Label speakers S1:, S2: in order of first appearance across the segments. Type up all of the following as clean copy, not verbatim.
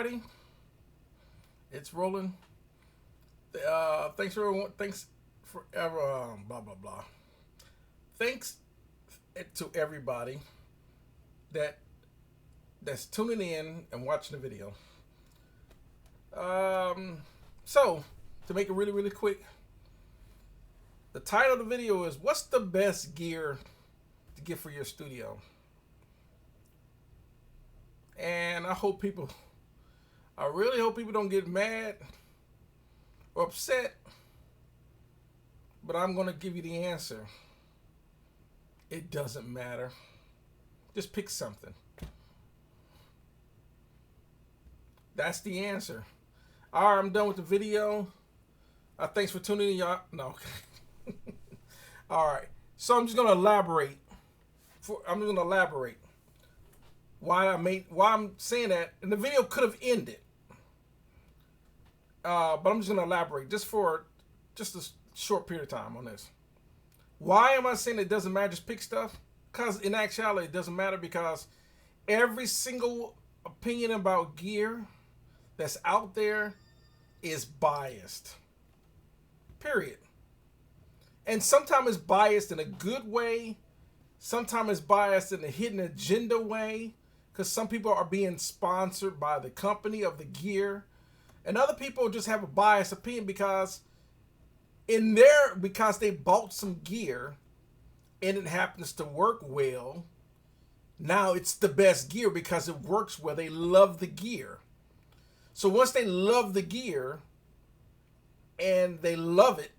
S1: everybody. It's rolling. Thanks for everyone. Thanks for ever. Blah blah blah. Thanks to everybody that that's tuning in and watching the video. So to make it really quick, the title of the video is "What's the best gear to get for your studio?" And I really hope people don't get mad or upset, but I'm going to give you the answer. It doesn't matter. Just pick something. That's the answer. All right, I'm done with the video. Thanks for tuning in, y'all. No. All right. So I'm just going to elaborate. Why I'm saying that, and the video could have ended. But I'm just going to elaborate for just a short period of time on this. Why am I saying it doesn't matter, just pick stuff? Because in actuality, it doesn't matter, because every single opinion about gear that's out there is biased. Period. And sometimes it's biased in a good way. Sometimes it's biased in a hidden agenda way, because some people are being sponsored by the company of the gear. And other people just have a biased opinion because they bought some gear and it happens to work well. Now it's the best gear because it works well. They love the gear. So once they love the gear and they love it,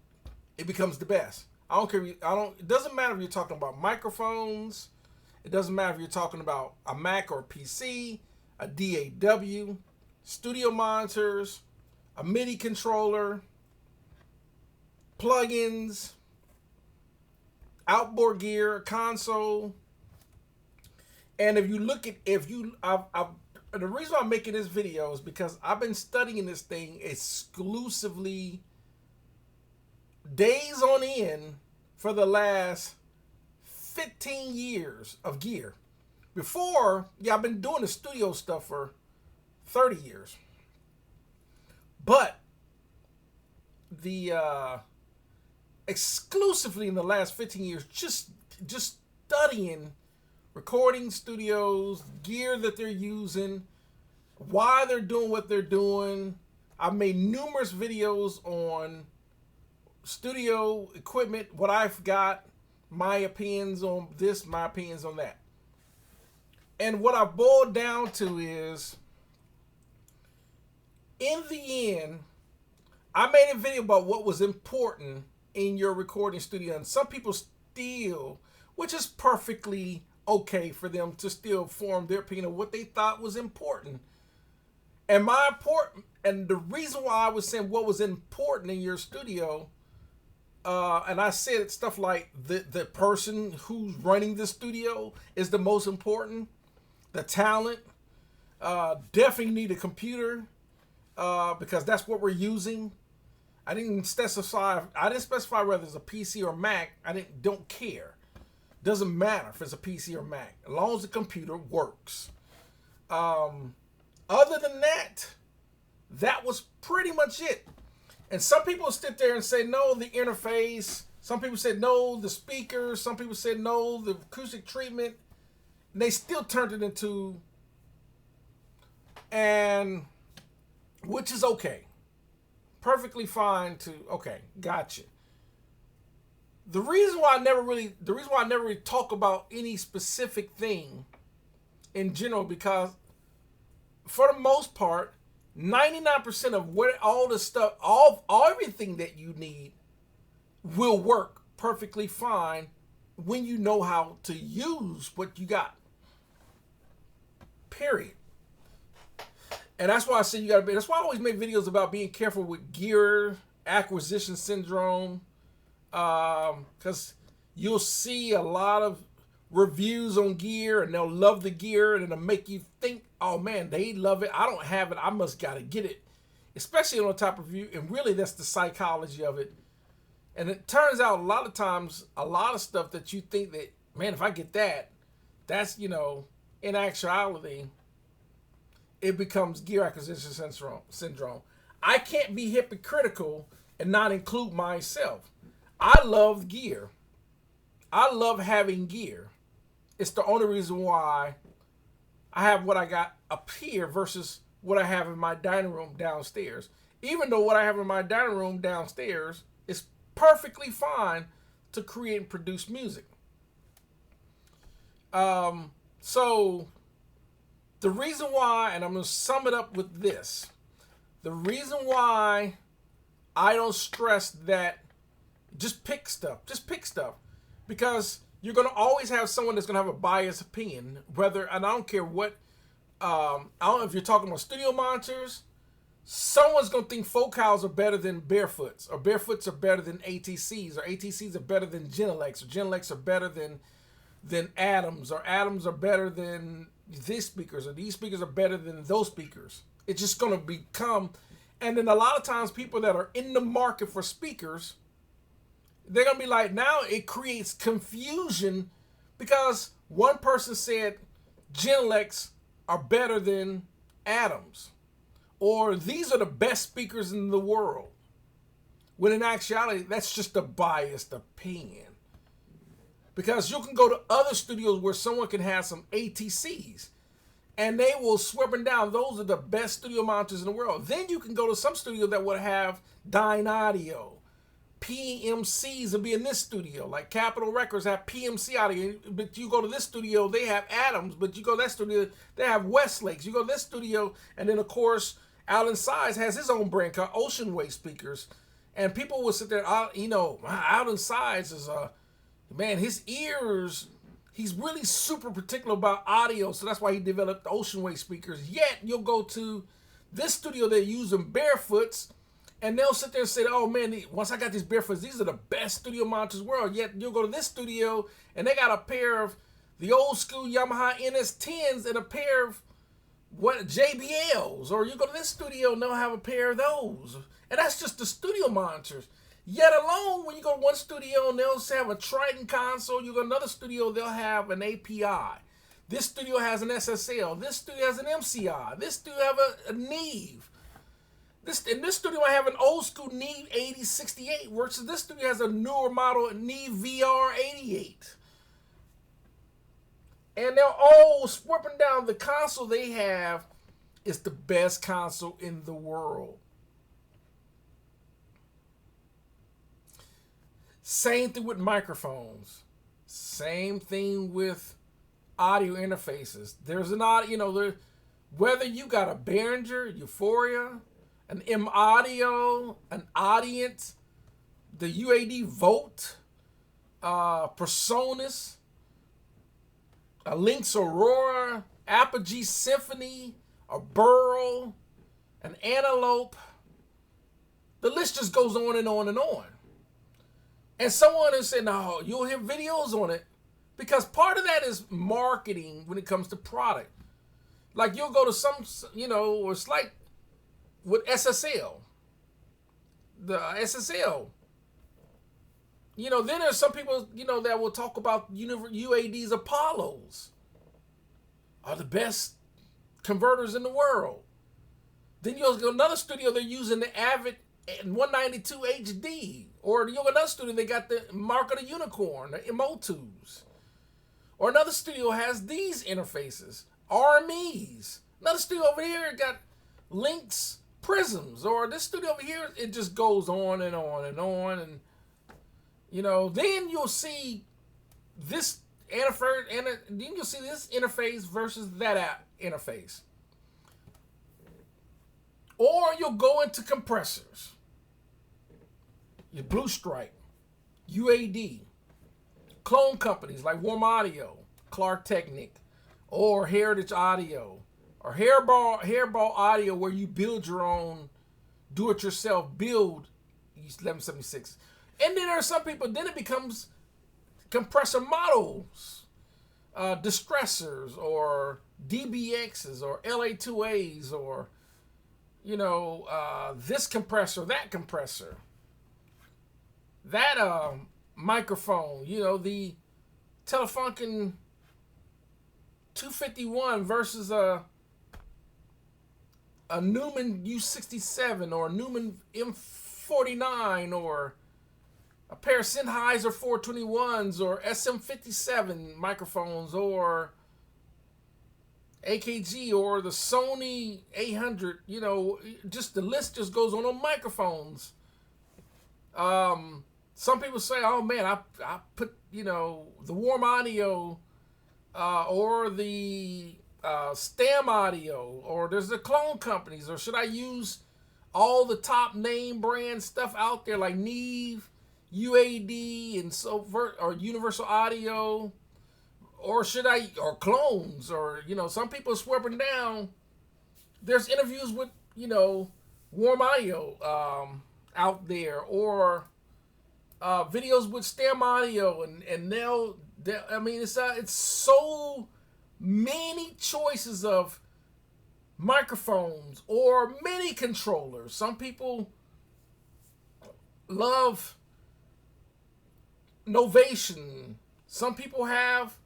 S1: it becomes the best. It doesn't matter if you're talking about microphones. It doesn't matter if you're talking about a Mac or a PC, a DAW, studio monitors, a MIDI controller, plugins, outboard gear, a console. And if you look at, the reason I'm making this video is because I've been studying this thing exclusively days on end for the last 15 years of gear. Before, I've been doing the studio stuff for 30 years. But exclusively in the last 15 years, just studying recording studios, gear that they're using, why they're doing what they're doing. I've made numerous videos on studio equipment, what I've got, my opinions on this, my opinions on that. And what I boiled down to is, in the end, I made a video about what was important in your recording studio. And some people still, which is perfectly okay for them to still form their opinion of what they thought was important. And the reason why I was saying what was important in your studio, and I said stuff like the person who's running the studio is the most important. The talent, definitely need a computer, because that's what we're using. I didn't specify whether it's a PC or Mac. Don't care. Doesn't matter if it's a PC or Mac, as long as the computer works. Other than that, that was pretty much it. And some people sit there and say no, the interface. Some people said no, the speakers. Some people said no, the acoustic treatment. And they still turned it into, and which is okay. Perfectly fine okay, gotcha. The reason why I never really talk about any specific thing in general, because for the most part, 99% of what all the stuff, everything that you need will work perfectly fine when you know how to use what you got. Period. And that's why I say that's why I always make videos about being careful with gear acquisition syndrome. Because you'll see a lot of reviews on gear and they'll love the gear and it'll make you think, oh man, they love it. I don't have it. I must got to get it. Especially on top of review. And really that's the psychology of it. And it turns out a lot of times, a lot of stuff that you think that, man, if I get that, that's, in actuality, it becomes gear acquisition syndrome. I can't be hypocritical and not include myself. I love gear. I love having gear. It's the only reason why I have what I got up here versus what I have in my dining room downstairs. Even though what I have in my dining room downstairs is perfectly fine to create and produce music. So the reason why, and I'm going to sum it up with this. The reason why I don't stress that just pick stuff. Because you're going to always have someone that's going to have a biased opinion. And I don't care what, I don't know if you're talking about studio monitors, someone's going to think Focals are better than Barefoots, or Barefoots are better than ATCs, or ATCs are better than Genelecs, or Genelecs are better than Adams, or Adams are better than these speakers, or these speakers are better than those speakers. It's just going to become, and then a lot of times people that are in the market for speakers, they're going to be like, now it creates confusion because one person said Genelecs are better than Adams, or these are the best speakers in the world, when in actuality, that's just a biased opinion. Because you can go to other studios where someone can have some ATCs and they will swear them down. Those are the best studio monitors in the world. Then you can go to some studio that would have Dynaudio. PMCs will be in this studio. Like Capitol Records have PMC audio. But you go to this studio, they have Adams. But you go to that studio, they have Westlakes. You go to this studio, and then of course, Alan Size has his own brand called Ocean Way speakers. And people will sit there, Alan Size is man, his ears, he's really super particular about audio, so that's why he developed the Ocean Way speakers. Yet, you'll go to this studio, they're using Barefoots, and they'll sit there and say, oh man, once I got these Barefoots, these are the best studio monitors in the world. Yet, you'll go to this studio, and they got a pair of the old school Yamaha NS10s and a pair of JBLs. Or you go to this studio, and they'll have a pair of those. And that's just the studio monitors. Yet alone, when you go to one studio and they'll have a Triton console, you go to another studio, they'll have an API. This studio has an SSL. This studio has an MCI. This studio have a Neve. In this studio, I have an old school Neve 8068, versus this studio has a newer model Neve VR88. And they're all sweeping down the console they have is the best console in the world. Same thing with microphones. Same thing with audio interfaces. There's an audio, whether you got a Behringer, Euphoria, an M-Audio, an Audience, the UAD Volt, Presonus, a Lynx Aurora, Apogee Symphony, a Burrow, an Antelope. The list just goes on and on and on. And someone has said, no, you'll hear videos on it. Because part of that is marketing when it comes to product. Like you'll go to some, it's like with SSL. The SSL. Then there's some people, that will talk about UAD's Apollos are the best converters in the world. Then you'll go to another studio, they're using the Avid 192 HD. Or you go to another studio, they got the Mark of the Unicorn, the MO2s. Or another studio has these interfaces, RMEs. Another studio over here got Lynx Prisms. Or this studio over here, it just goes on and on and on. And, then you'll see this interface, and then you'll see this interface versus that interface. Or you'll go into compressors. Your Blue Stripe, UAD, clone companies like Warm Audio, Clark Technic, or Heritage Audio, or Hairball Audio, where you build your own, do-it-yourself build 1176. And then there are some people, then it becomes compressor models, distressors, or DBXs, or LA2As, or, this compressor, that compressor. That microphone, the Telefunken 251 versus a Newman U67 or a Newman M49 or a pair of Sennheiser 421s or SM57 microphones or AKG or the Sony 800, just the list just goes on microphones. Some people say, oh man, I put, the Warm Audio or the Stam Audio, or there's the clone companies, or should I use all the top name brand stuff out there like Neve, UAD, and or Universal Audio, or clones, or some people swear up and down. There's interviews with Warm Audio out there, or videos with Stam Audio, and they'll I mean, it's so many choices of microphones or MIDI controllers. Some people love Novation. Some people have,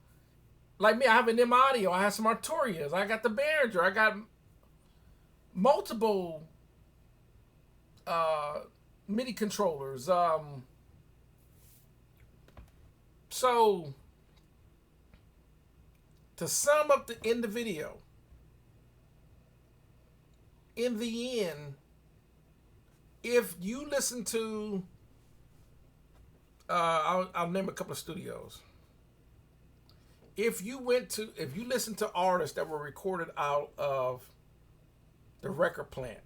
S1: like me, I have an M Audio. I have some Arturias. I got the Behringer. I got multiple MIDI controllers. So to sum up in the video, in the end, if you listen to, I'll name a couple of studios. If you listen to artists that were recorded out of the record plant,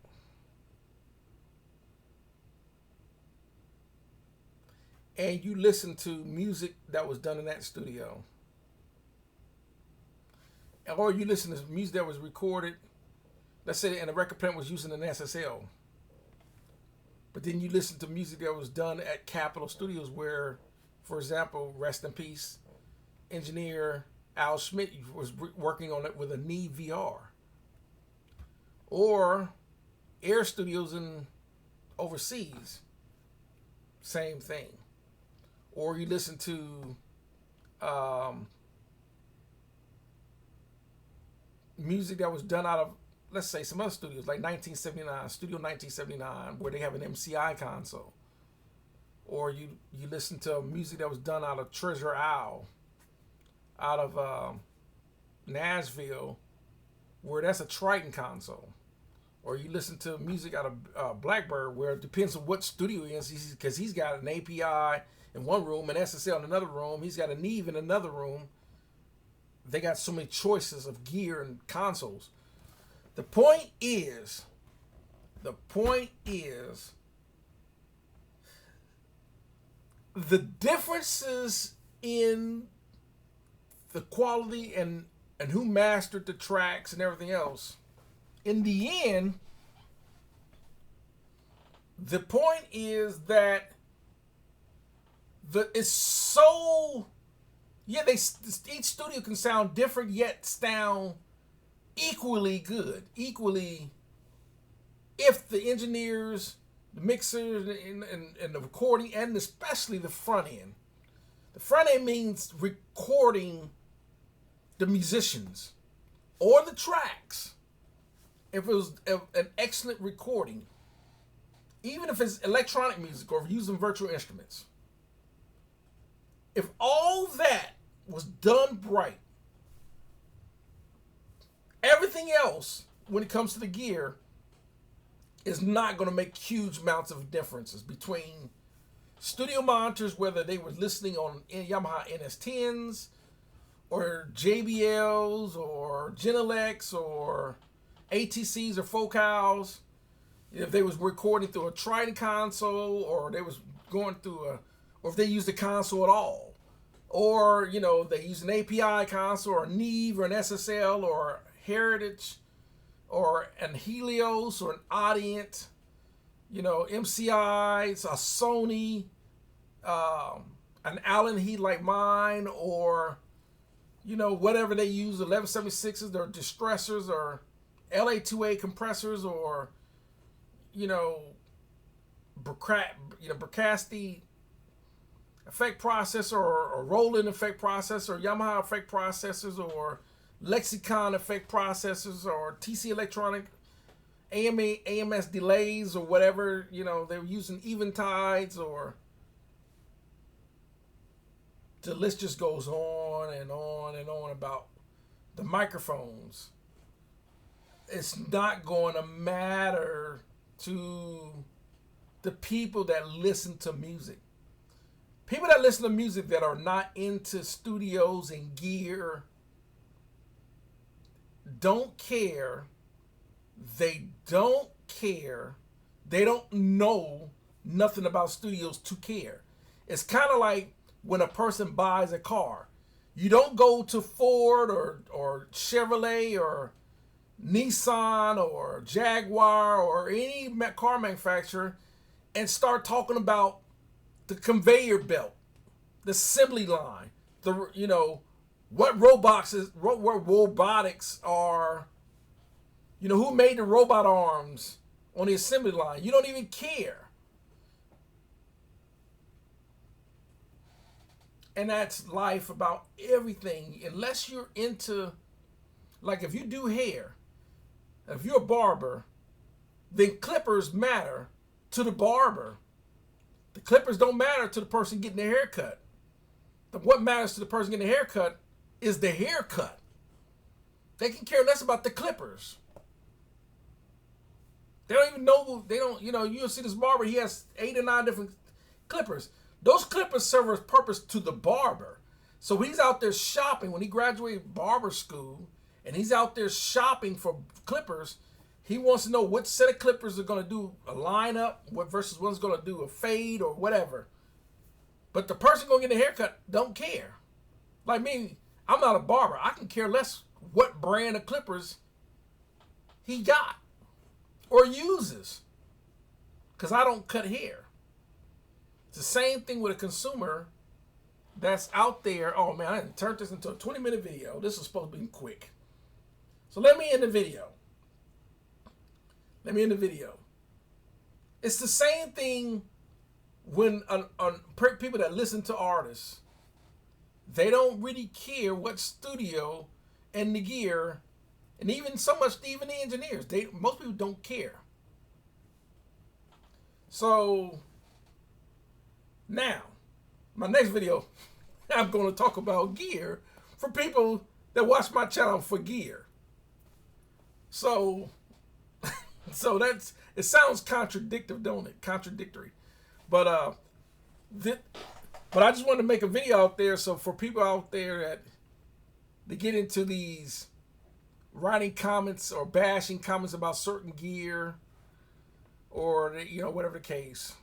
S1: and you listen to music that was done in that studio, or you listen to music that was recorded, let's say, and the record plant was using an SSL, but then you listen to music that was done at Capitol Studios where, for example, rest in peace, engineer Al Schmidt was working on it with a Neve VR, or Air Studios in overseas, same thing. Or you listen to music that was done out of, let's say, some other studios, like 1979, Studio 1979, where they have an MCI console. Or you listen to music that was done out of Treasure Isle, out of Nashville, where that's a Triton console. Or you listen to music out of Blackbird, where it depends on what studio he is, because he's got an API in one room, an SSL in another room, he's got a Neve in another room. They got so many choices of gear and consoles. The point is, the differences in the quality and who mastered the tracks and everything else, in the end, the point is that it's so, each studio can sound different yet sound equally good, if the engineers, the mixers, and the recording, and especially the front end. The front end means recording the musicians or the tracks. If it was an excellent recording, even if it's electronic music or using virtual instruments, if all that was done right, everything else, when it comes to the gear, is not going to make huge amounts of differences between studio monitors, whether they were listening on Yamaha NS10s or JBLs or Genelecs or ATCs or Focals. If they was recording through a Triton console, or they was going through or if they used the console at all, or they use an API console or a Neve or an SSL or Heritage or an Helios or an Audient, MCI, it's a Sony, an Allen Heat like mine, or whatever they use, 1176s or distressors or LA2A compressors, or Bricasti effect processor, or Roland effect processor, or Yamaha effect processors, or Lexicon effect processors, or TC Electronic AMS delays or whatever, you know, they're using Eventides, or the list just goes on and on and on about the microphones. It's not going to matter to the people that listen to music. People that listen to music that are not into studios and gear don't care. They don't care. They don't know nothing about studios to care. It's kind of like when a person buys a car. You don't go to Ford or Chevrolet or Nissan or Jaguar or any car manufacturer and start talking about the conveyor belt, the assembly line, the, you know, what robotics are, you know, who made the robot arms on the assembly line. You don't even care. And that's life about everything. Unless you're into, like if you do hair, if you're a barber, then clippers matter to the barber. The clippers don't matter to the person getting their haircut. What matters to the person getting the haircut is the haircut. They can care less about the clippers. They don't even know, they don't, you know, you'll see this barber, he has 8 or 9 different clippers. Those clippers serve a purpose to the barber. So he's out there shopping when he graduated barber school, and he's out there shopping for clippers. He wants to know what set of clippers are going to do a lineup, what versus one's going to do a fade or whatever. But the person going to get a haircut don't care. Like me, I'm not a barber. I can care less what brand of clippers he got or uses, because I don't cut hair. It's the same thing with a consumer that's out there. Oh man, I didn't turn this into a 20-minute video. This is supposed to be quick. So let me end the video. It's the same thing when people that listen to artists, they don't really care what studio and the gear, and even the engineers, most people don't care. So now, my next video, I'm going to talk about gear for people that watch my channel for gear. So that's, it sounds contradictory, don't it? Contradictory. But I just wanted to make a video out there, so for people out there that they get into these writing comments or bashing comments about certain gear, or, you know, whatever the case.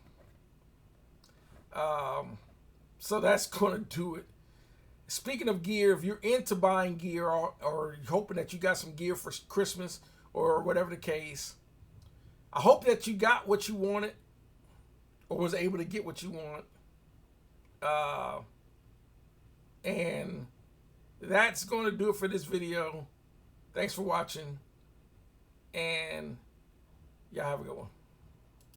S1: So that's going to do it. Speaking of gear, if you're into buying gear, or hoping that you got some gear for Christmas or whatever the case, I hope that you got what you wanted or was able to get what you want. And that's going to do it for this video. Thanks for watching, and y'all have a good one.